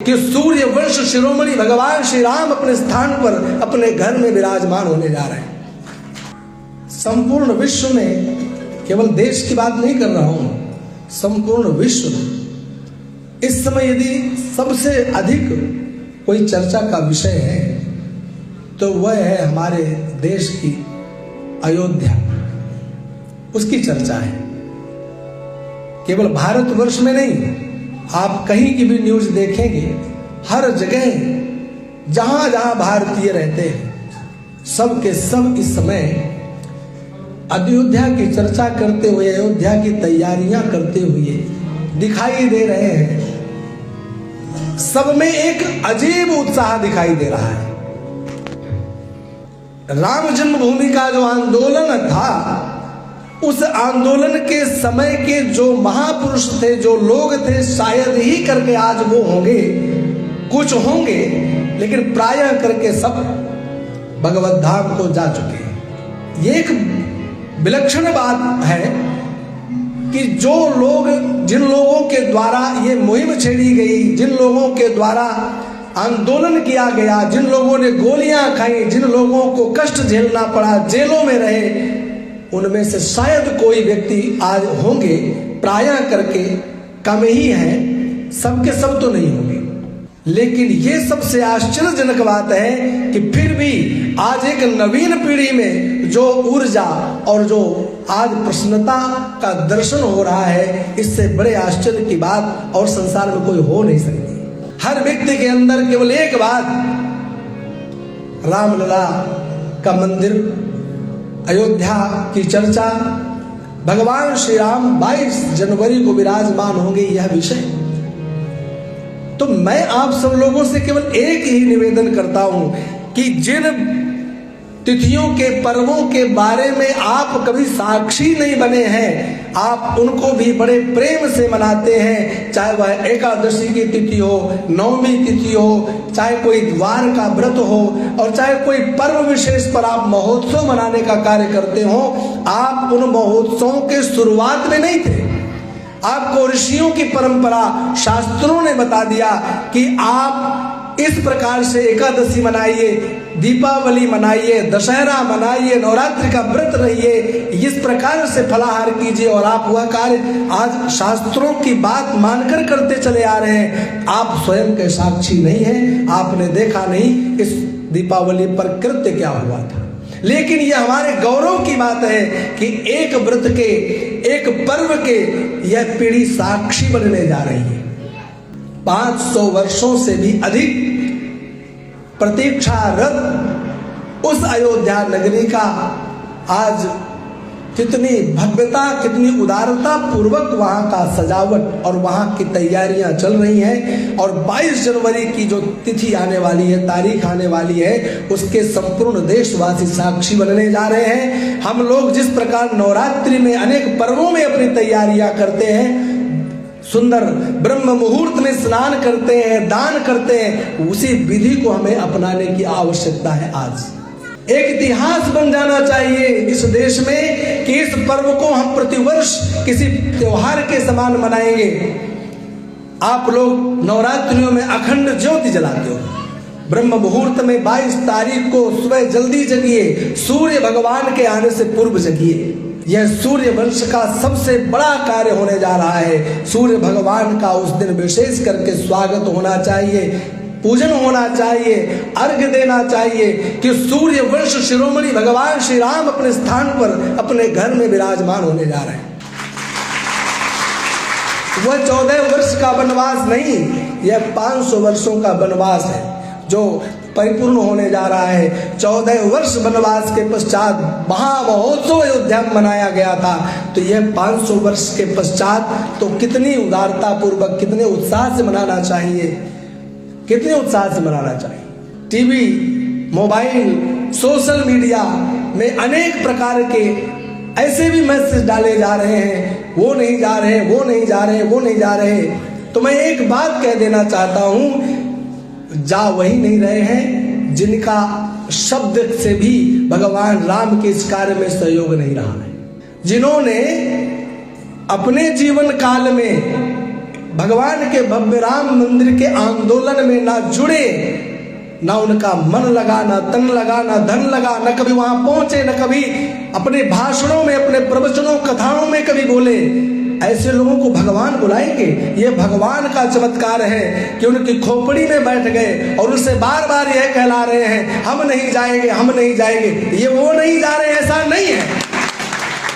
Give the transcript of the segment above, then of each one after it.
कि सूर्य वंश शिरोमणि भगवान श्री राम अपने स्थान पर अपने घर में विराजमान होने जा रहे हैं। संपूर्ण विश्व में, केवल देश की बात नहीं कर रहा हूं, संपूर्ण विश्व में इस समय यदि सबसे अधिक कोई चर्चा का विषय है तो वह है हमारे देश की अयोध्या, उसकी चर्चा है। केवल भारतवर्ष में नहीं, आप कहीं की भी न्यूज देखेंगे, हर जगह जहां जहां भारतीय रहते हैं सब के सब इस समय अयोध्या की चर्चा करते हुए, अयोध्या की तैयारियां करते हुए दिखाई दे रहे हैं। सब में एक अजीब उत्साह दिखाई दे रहा है। राम जन्मभूमि का जो आंदोलन था, उस आंदोलन के समय के जो महापुरुष थे, जो लोग थे, शायद ही करके आज वो होंगे, कुछ होंगे, लेकिन प्रायः करके सब भगवत धाम को जा चुके हैं। ये एक विलक्षण बात है कि जो लोग, जिन लोगों के द्वारा ये मुहिम छेड़ी गई, जिन लोगों के द्वारा आंदोलन किया गया, जिन लोगों ने गोलियां खाई, जिन लोगों को कष्ट झेलना पड़ा, जेलों में रहे, उनमें से शायद कोई व्यक्ति आज होंगे, प्रायः करके कम ही हैं, सबके सब तो नहीं होंगे। लेकिन ये सबसे आश्चर्यजनक बात है कि फिर भी आज एक नवीन पीढ़ी में जो ऊर्जा और जो आज प्रसन्नता का दर्शन हो रहा है, इससे बड़े आश्चर्य की बात और संसार में कोई हो नहीं सकती। हर व्यक्ति के अंदर केवल एक बात, रामलला का मंदिर, अयोध्या की चर्चा, भगवान श्री राम 22 जनवरी को विराजमान होंगे, यह विषय। तो मैं आप सब लोगों से केवल एक ही निवेदन करता हूं कि जिन तिथियों के, पर्वों के बारे में आप कभी साक्षी नहीं बने हैं, आप उनको भी बड़े प्रेम से मनाते हैं, चाहे वह एकादशी की तिथि हो, नवमी तिथि हो, चाहे कोई द्वार का व्रत हो, और चाहे कोई पर्व विशेष पर आप महोत्सव मनाने का कार्य करते हो। आप उन महोत्सवों के शुरुआत में नहीं थे। आपको ऋषियों की परंपरा, शास्त्रों ने बता दिया कि आप इस प्रकार से एकादशी मनाइए, दीपावली मनाइए, दशहरा मनाइए, नवरात्रि का व्रत रहिए, इस प्रकार से फलाहार कीजिए, और आप वह कार्य आज शास्त्रों की बात मानकर करते चले आ रहे हैं। आप स्वयं के साक्षी नहीं हैं, आपने देखा नहीं इस दीपावली पर कृत्य क्या हुआ था। लेकिन यह हमारे गौरव की बात है कि एक व्रत के, एक पर्व के यह पीढ़ी साक्षी बनने जा रही है। 500 वर्षों से भी अधिक प्रतीक्षारत उस अयोध्या नगरी का आज कितनी भव्यता, कितनी उदारता पूर्वक वहां का सजावट और वहां की तैयारियां चल रही हैं। और 22 जनवरी की जो तिथि आने वाली है, तारीख आने वाली है, उसके संपूर्ण देशवासी साक्षी बनने जा रहे हैं। हम लोग जिस प्रकार नवरात्रि में अनेक पर्वों में अपनी तैयारियां करते हैं, सुंदर ब्रह्म मुहूर्त में स्नान करते हैं, दान करते हैं, उसी विधि को हमें अपनाने की आवश्यकता है। आज एक इतिहास बन जाना चाहिए इस देश में कि इस पर्व को हम प्रतिवर्ष किसी त्योहार के समान मनाएंगे। आप लोग नवरात्रियों में अखंड ज्योति जलाते हो, ब्रह्म मुहूर्त में 22 तारीख को सुबह जल्दी जगिए, सूर्य भगवान के आने से पूर्व जगिए। यह सूर्य वंश का सबसे बड़ा कार्य होने जा रहा है। सूर्य भगवान का उस दिन विशेष करके स्वागत होना चाहिए, पूजन होना चाहिए, अर्घ्य देना चाहिए कि सूर्य वंश शिरोमणि भगवान श्री राम अपने स्थान पर अपने घर में विराजमान होने जा रहे हैं। वह 14 वर्ष का वनवास नहीं, यह 500 वर्षों का वनवास है जो परिपूर्ण होने जा रहा है। 14 वर्ष वनवास के पश्चात महामहोत्सव अयोध्या में मनाया गया था, तो यह 500 वर्ष के पश्चात तो कितनी उदारता पूर्वक, कितने उत्साह से मनाना चाहिए, कितने उत्साह से मनाना चाहिए। टीवी, मोबाइल, सोशल मीडिया में अनेक प्रकार के ऐसे भी मैसेज डाले जा रहे हैं, वो नहीं जा रहे, वो नहीं जा रहे, वो नहीं जा रहे। तो मैं एक बात कह देना चाहता हूं, जा वही नहीं रहे हैं जिनका शब्द से भी भगवान राम के इस कार्य में सहयोग नहीं रहा है, जिन्होंने अपने जीवन काल में भगवान के भव्य राम मंदिर के आंदोलन में ना जुड़े, ना उनका मन लगा, ना तन लगा, ना धन लगा, न कभी वहां पहुंचे, न कभी अपने भाषणों में, अपने प्रवचनों कथाओं में कभी बोले, ऐसे लोगों को भगवान बुलाएंगे? ये भगवान का चमत्कार है कि उनकी खोपड़ी में बैठ गए और उनसे बार बार यह कहला रहे हैं, हम नहीं जाएंगे, हम नहीं जाएंगे। ये वो नहीं जा रहे, ऐसा नहीं है।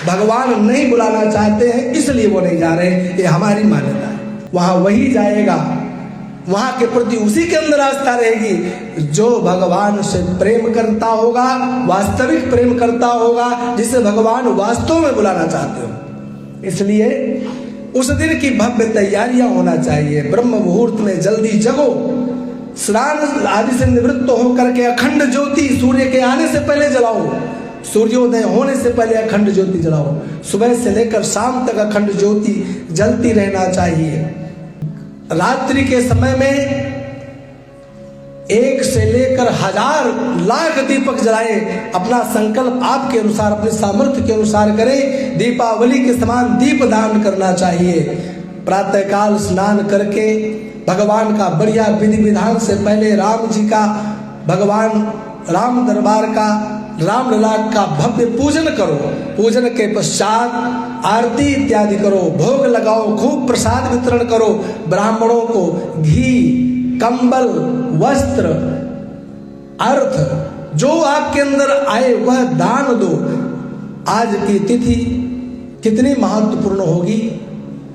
भगवान नहीं बुलाना चाहते हैं इसलिए वो नहीं जा रहे, ये हमारी मान्यता है। वहां वही जाएगा, वहां के प्रति उसी के अंदर आस्था रहेगी जो भगवान से प्रेम करता होगा, वास्तविक प्रेम करता होगा, जिसे भगवान वास्तव में बुलाना चाहते हो। इसलिए उस दिन की भव्य तैयारियां होना चाहिए। ब्रह्म मुहूर्त में जल्दी जगो, स्नान आदि से निवृत्त होकर के अखंड ज्योति सूर्य के आने से पहले जलाओ, सूर्योदय होने से पहले अखंड ज्योति जलाओ। सुबह से लेकर शाम तक अखंड ज्योति जलती रहना चाहिए। रात्रि के समय में 1 से लेकर 1000 लाख दीपक जलाएं। अपना संकल्प आपके अनुसार, अपने सामर्थ्य के अनुसार करें। दीपावली के समान दीप दान करना चाहिए। प्रातःकाल स्नान करके भगवान का बढ़िया विधि विधान से पहले राम जी का, भगवान राम दरबार का, रामलला का भव्य पूजन करो। पूजन के पश्चात आरती इत्यादि करो, भोग लगाओ, खूब प्रसाद वितरण करो। ब्राह्मणों को घी, कंबल, वस्त्र, अर्थ जो आपके अंदर आए वह दान दो। आज की तिथि कितनी महत्वपूर्ण होगी,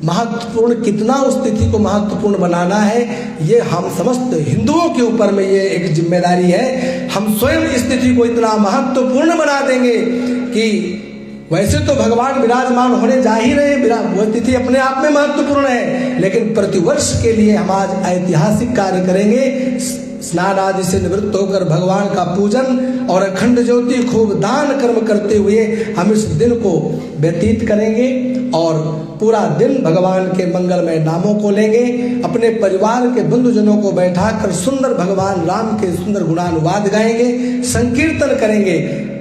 महत्वपूर्ण कितना, उस तिथि को महत्वपूर्ण बनाना है, ये हम समस्त हिंदुओं के ऊपर में ये एक जिम्मेदारी है। हम स्वयं इस तिथि को इतना महत्वपूर्ण बना देंगे कि वैसे तो भगवान विराजमान होने जा ही रहे, वह तिथि अपने आप में महत्वपूर्ण है, लेकिन प्रतिवर्ष के लिए हम आज ऐतिहासिक कार्य करेंगे। स्नान आदि से निवृत्त होकर भगवान का पूजन और अखंड ज्योति खूब दान कर्म करते हुए हम इस दिन को व्यतीत करेंगे और पूरा दिन भगवान के मंगलमय नामों को लेंगे। अपने परिवार के बंधुजनों को बैठाकर सुंदर भगवान राम के सुंदर गुणानुवाद गाएंगे, संकीर्तन करेंगे।